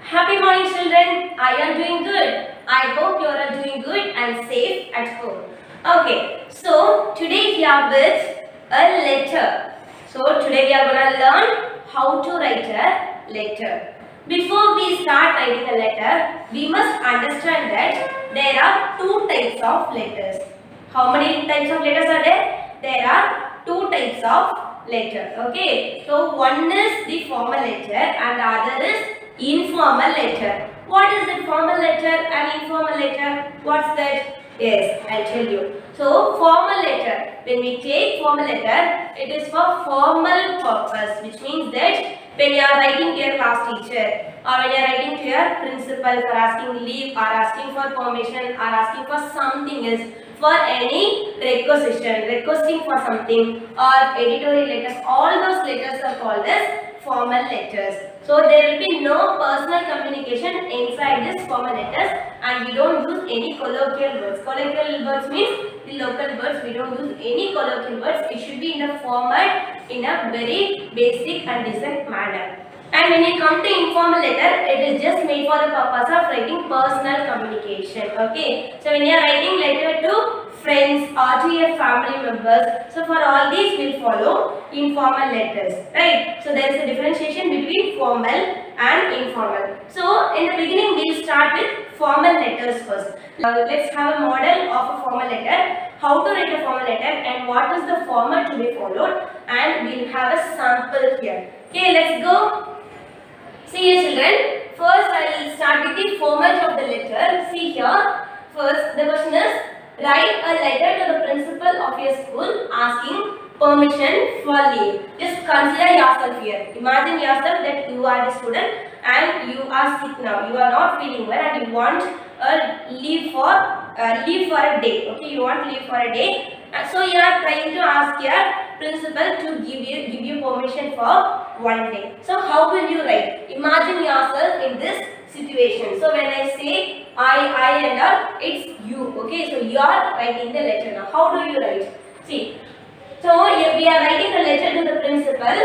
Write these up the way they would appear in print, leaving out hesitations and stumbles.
Happy morning, children. Are you doing good? I hope you are all doing good and safe at home. Okay, so today we are with a letter. So today we are going to learn how to write a letter. Before we start writing a letter, we must understand that there are two types of letters. How many types of letters are there? There are two types of letter. Okay, so one is the formal letter and the other is informal letter. What is the formal letter and informal letter? What's that? Yes, I'll tell you. So formal letter, when we take formal letter, it is for formal purpose, which means that when you are writing to your class teacher or when you are writing to your principal for asking leave or asking for permission or asking for something else, for any requesting for something or editorial letters, all those letters are called as formal letters. So there will be no personal communication inside this formal letters and we don't use any colloquial words. Colloquial words means the local words. We don't use any colloquial words. It should be in the format in a very basic and decent manner. And when you come to informal letter, it is just made for the purpose of writing personal communication. Okay. So when you are writing letter to friends or to your family members, so for all these we'll follow informal letters, right? So there is a differentiation between formal and informal. So in the beginning we'll start with formal letters first. Let's have a model of a formal letter, how to write a formal letter and what is the format to be followed, and we'll have a sample here. Okay, let's go. See here children, first I will start with the format of the letter. See here, first the question is, write a letter to the principal of your school asking permission for leave. Just consider yourself here. Imagine yourself that you are the student and you are sick now. You are not feeling well and you want a leave for a day. Okay, you want leave for a day. So you are trying to ask your principal to give you permission for one day. So how will you write? Imagine yourself in this situation. So when I say I and all, it's you. Okay, so you are writing the letter now. How do you write? See, so we are writing a letter to the principal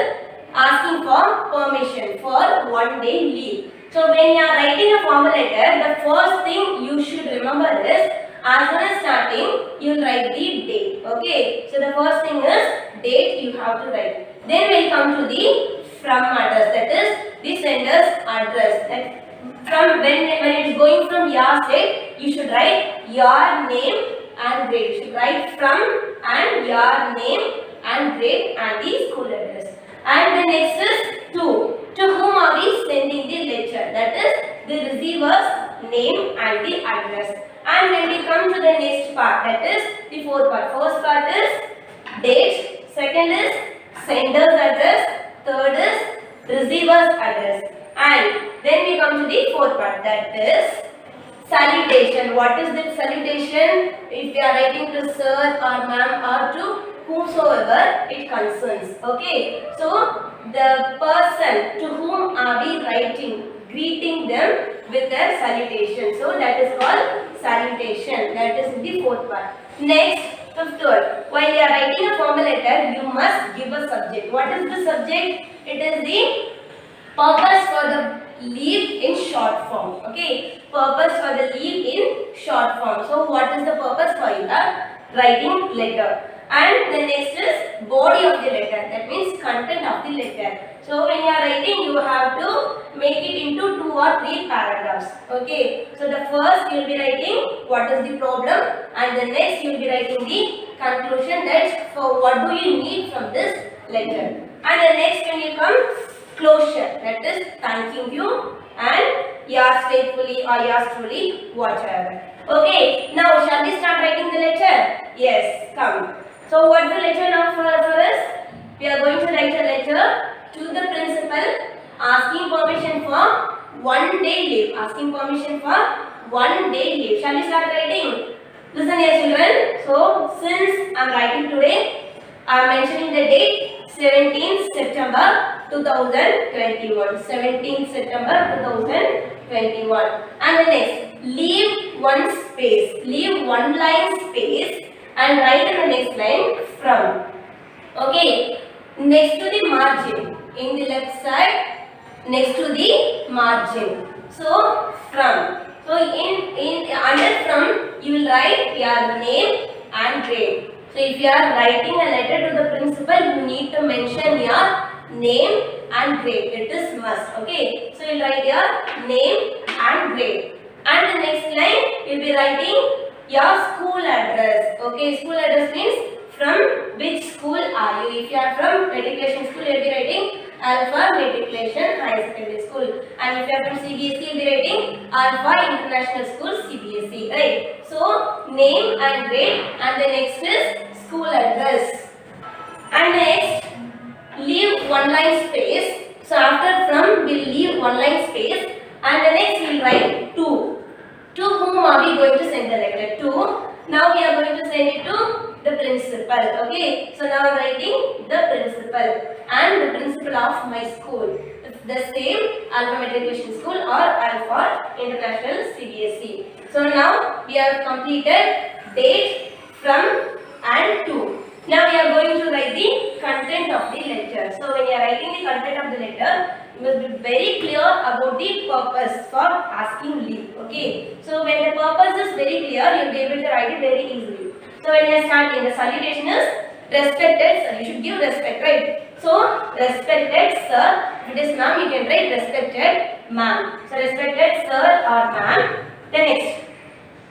asking for permission for one day leave. So when you are writing a formal letter, the first thing you should remember is, as soon as starting, you will write the date. Okay, so the first thing is date you have to write. Then we will come to the from address, that is the sender's address. That from when it is going from your state, you should write your name and grade. You should write from and your name and grade and the school address. And the next is to whom are we sending the letter, that is the receiver's name and the address. And when we come to the next part, that is the fourth part. First part is date, second is sender's address, third is receiver's address. And then we come to the fourth part, that is salutation. What is the salutation? If we are writing to sir or ma'am or to whomsoever it concerns. Okay, so the person to whom are we writing, greeting them with a salutation. So that is called salutation. That is the fourth part. Next, fifth word. While you are writing a formal letter, you must give a subject. What is the subject? It is the purpose for the leave in short form. Okay, purpose for the leave in short form. So what is the purpose for you are writing letter? And the next is body of the letter, that means content of the letter. So when you are writing, you have to make it into 2 or 3 paragraphs. Okay, so the first you will be writing what is the problem, and the next you will be writing the conclusion, that for what do you need from this letter. And the next when you come, closure, that is thanking you and yours faithfully or yours truly, whatever. Okay, now shall we start writing the letter? Yes, come. So what's the letter now for us? We are going to write a letter to the principal asking permission for one day leave. Asking permission for one day leave. Shall we start writing? Listen here children. So since I am writing today, I am mentioning the date 17th September 2021. 17th September 2021. And the next, leave one space. Leave one line space and write in the next line from. Okay, next to the margin, in the left side, next to the margin. So from. So in under from you will write your name and grade. So if you are writing a letter to the principal, you need to mention your name and grade. It is must. Okay. So you will write your name and grade. And the next line you will be writing your school address. Okay. School address means from which school are you? If you are from matriculation school, you will be writing Alpha Matriculation High Secondary School. And if you are from CBSE, you will be writing Alpha International School CBSE. Right? So name and grade, and the next is school address. And next, leave one line space. So after from, we will leave one line space, and the next we will write to. To whom are we going to send the letter? To. Now we are going to send it to the principal. Okay. So now I am writing the principal and the principal of my school. The same Alpha Matriculation School or Alpha International CBSE. So now we have completed date, from and to. Now we are going to write the content of the letter. So when you are writing the content of the letter, you must be very clear about the purpose for asking leave. Okay. So when the purpose is very clear, you will be able to write it very easily. So when you are starting, the salutation is respected sir. You should give respect, right? So respected sir. If it is ma'am, you can write respected ma'am. So respected sir or ma'am. Then next,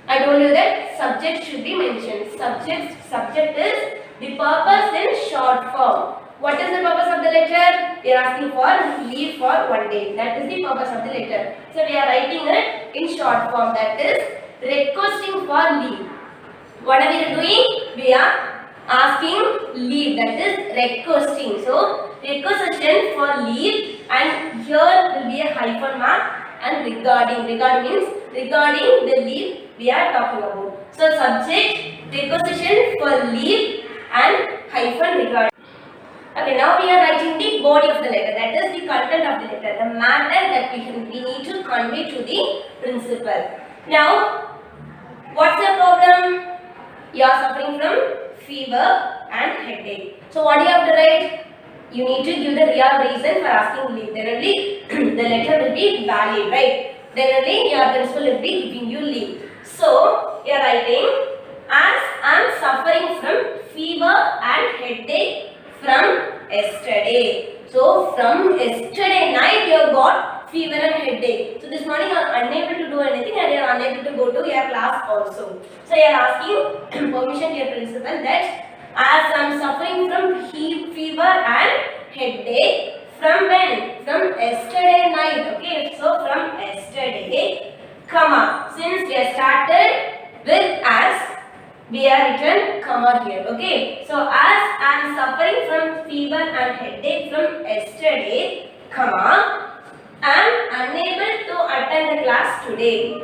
I told you that subject should be mentioned. Subject is the purpose in short form. What is the purpose of the letter? We are asking for leave for one day. That is the purpose of the letter. So we are writing it in short form. That is requesting for leave. What are we doing? We are asking leave. That is requesting. So requisition for leave, and here will be a hyphen mark, and regarding. Regarding means regarding the leave we are talking about. So subject, requisition for leave, and hyphen regarding. Okay, now we are writing the body of the letter. That is the content of the letter, the matter that we need to convey to the principal. Now, what's the problem? You are suffering from fever and headache. So what do you have to write? You need to give the real reason for asking leave. Then only the letter will be valid, right? Then only your principal will be giving you leave. So you are writing, as I am suffering from fever and headache from yesterday. So from yesterday night you have got fever and headache. So this morning you are unable to do anything and you are unable to go to your class also. So you are asking permission to your principal that as I am suffering from fever and headache from when? From yesterday night. Okay. So from yesterday, comma. Since we have started with as, we are written comma here. Okay. So as I am suffering from fever and headache from yesterday, comma, I am unable to attend the class today.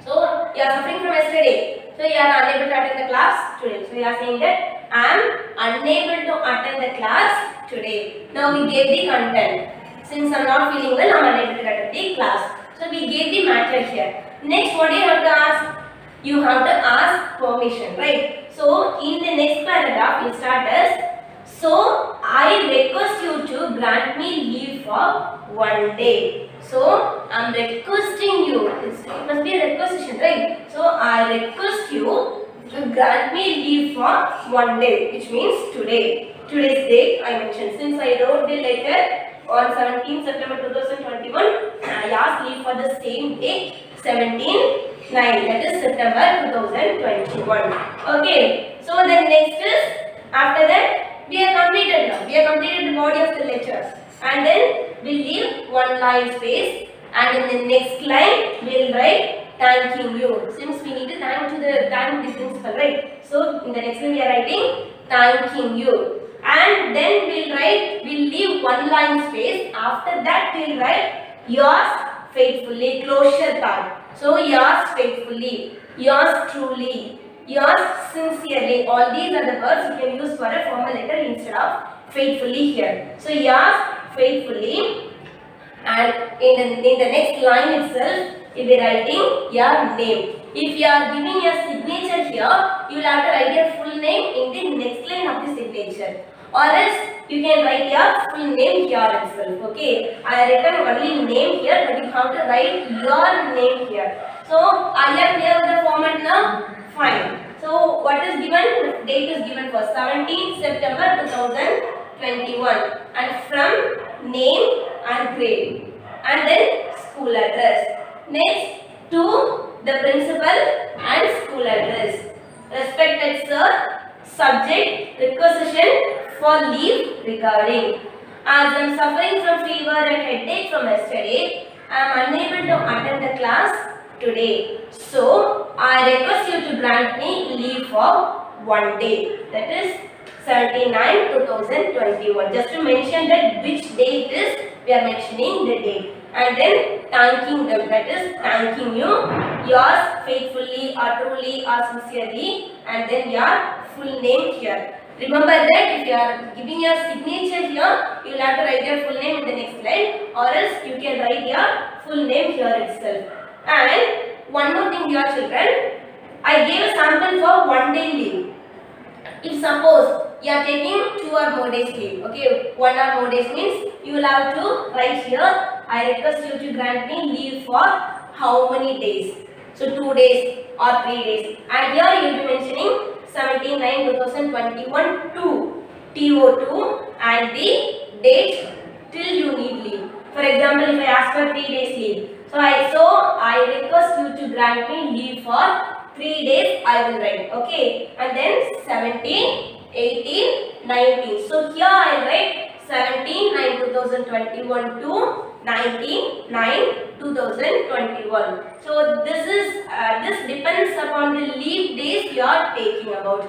So you are suffering from yesterday. So you are unable to attend the class today. So you are saying that I am unable to attend the class today. Now we gave the content. Since I am not feeling well, I am unable to attend the class. So we gave the matter here. Next, what do you have to ask? You have to ask permission, right? So in the next paragraph, you start as, so I request you to grant me leave for one day. So I am requesting you. It must be a requisition, right? So I request you to grant me leave for one day, which means today. Today's date I mentioned. Since I wrote the letter on 17 September 2021, I asked leave for the same day, 17/9, that is September 2021. Okay. So then next is, after that we are completed now. We have completed the body of the letter. And then we leave one line space, and in the next line we will write thanking you. Since we need to thank the principal, right? So in the next line we are writing thanking you. And then we'll leave one line space. After that we'll write yours faithfully, closure part. So yours faithfully, yours truly, yours sincerely. All these are the words you can use for a formal letter instead of faithfully here. So yours faithfully, and in the next line itself you will be writing your name. If you are giving your signature here, you will have to write your full name in the next line of the signature. Or else you can write your full name here itself. Okay, I have written only name here, but you have to write your name here. So are you clear with the format now? Fine. So what is given? Date is given for 17th September 2021, and from name and grade, and then school address. Next, to the principal and school address. Respected sir, subject requisition for leave regarding. As I am suffering from fever and headache from yesterday, I am unable to attend the class today. So I request you to grant me leave for one day. That is 79/2021. Just to mention that which day it is, we are mentioning the date. And then thanking them, that is thanking you, yours faithfully or truly or sincerely, and then your full name here. Remember that if you are giving your signature here, you will have to write your full name in the next line, or else you can write your full name here itself. And one more thing, dear children, I gave a sample for one day leave. If suppose you are taking 2 or more days leave, okay, 1 or more days means you will have to write here, I request you to grant me leave for how many days. So 2 days or 3 days, and here you will be mentioning 17/9/2021 to TO2 and the date till you need leave. For example, if I ask for 3 days leave, so I request you to grant me leave for 3 days, I will write, okay, and then 17, 18, 19. So here I write 17/9/2021 to 19/9/2021. So this depends upon the leave days you are taking about.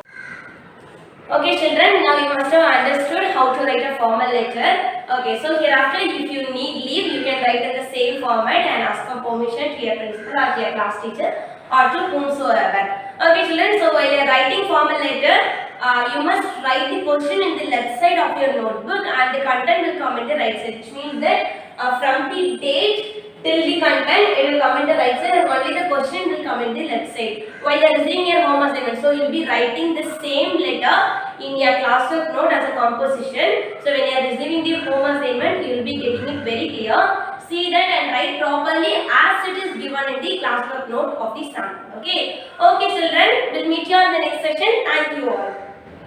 Okay children, now you must have understood how to write a formal letter. Okay, so hereafter if you need leave, you can write in the same format and ask for permission to your principal or to your class teacher or to whomsoever. Okay children, so while you are writing formal letter, you must write the question in the left side of your notebook and the content will come in the right side, which means that from the date till the content it will come in the right side and only the question will come in the left side. While you are receiving your home assignment, so you will be writing the same letter in your classwork note as a composition. So when you are receiving the home assignment, you will be getting it very clear. See that and write properly as it is given in the classwork note of the sample. Okay. Okay children, we'll meet you on the next session. Thank you all.